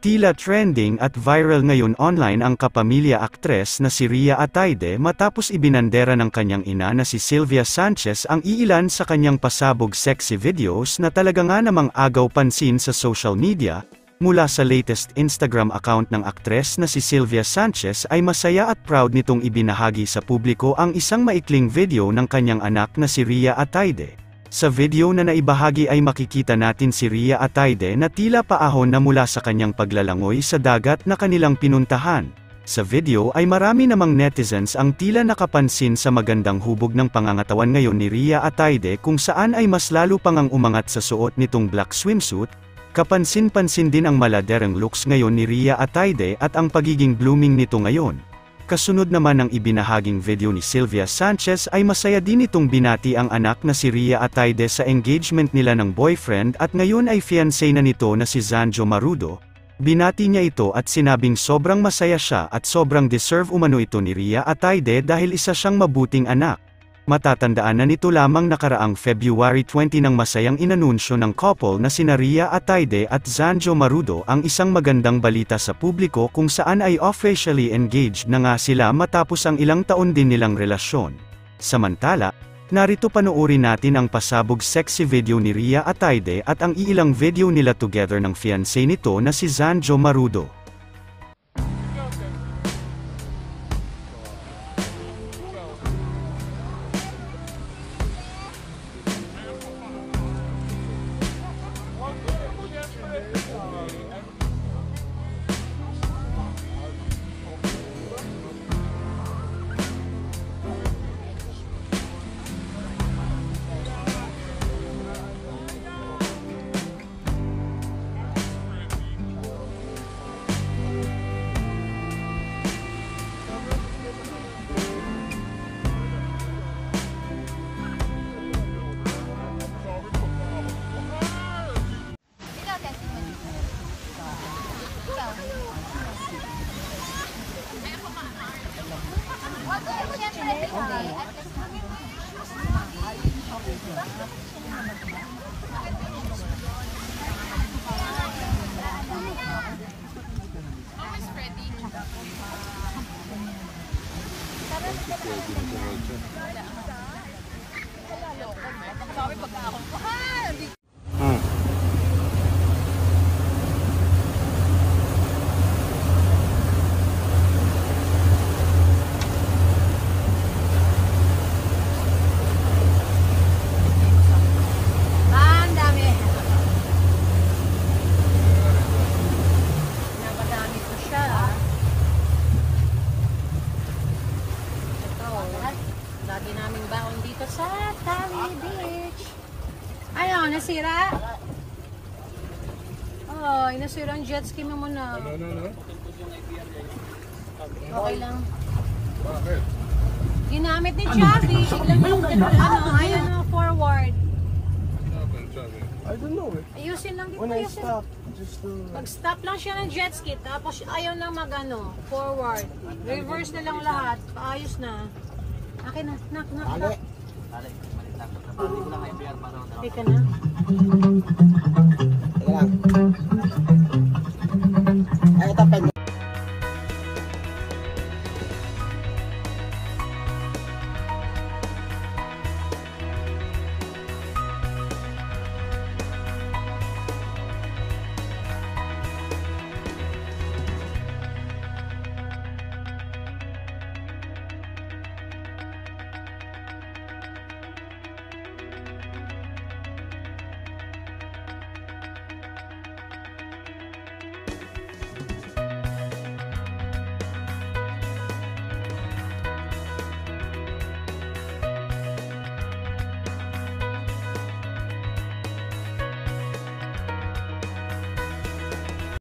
Tila trending at viral ngayon online ang kapamilya aktres na si Rhea Atayde matapos ibinandera ng kanyang ina na si Sylvia Sanchez ang iilan sa kanyang pasabog sexy videos na talaga nga namang agaw pansin sa social media. Mula sa latest Instagram account ng aktres na si Sylvia Sanchez ay masaya at proud nitong ibinahagi sa publiko ang isang maikling video ng kanyang anak na si Rhea Atayde. Sa video na naibahagi ay makikita natin si Rhea Atayde na tila paahon na mula sa kanyang paglalangoy sa dagat na kanilang pinuntahan. Sa video ay marami namang netizens ang tila nakapansin sa magandang hubog ng pangangatawan ngayon ni Rhea Atayde kung saan ay mas lalo pang ang umangat sa suot nitong black swimsuit. Kapansin-pansin din ang maladerang looks ngayon ni Rhea Atayde at ang pagiging blooming nito ngayon. Kasunod naman ng ibinahaging video ni Sylvia Sanchez ay masaya din itong binati ang anak na si Rhea Atayde sa engagement nila ng boyfriend at ngayon ay fiancé na nito na si Zanjo Marudo. Binati niya ito at sinabing sobrang masaya siya at sobrang deserve umano ito ni Rhea Atayde dahil isa siyang mabuting anak. Matatandaan na nito lamang nakaraang February 20 nang masayang inanunsyo ng couple na sina Rhea Atayde at Zanjo Marudo ang isang magandang balita sa publiko kung saan ay officially engaged na nga sila matapos ang ilang taon din nilang relasyon. Samantala, narito panoorin natin ang pasabog sexy video ni Rhea Atayde at ang iilang video nila together ng fiancé nito na si Zanjo Marudo. Lagi naming baon dito sa Tawi Beach. Ano, nasira? Ay, nasira ang jet ski mo muna. No. Okay lang. Bakit? Ginamit ni Chavi. Ayan o, forward. I don't know eh. Ayusin lang dito. When I stop, just Mag-stop lang siya ng jet ski, tapos ayaw na mag-ano, forward. Reverse na lang lahat. Paayos na. Akin na, knock. Teka na. Teka lang.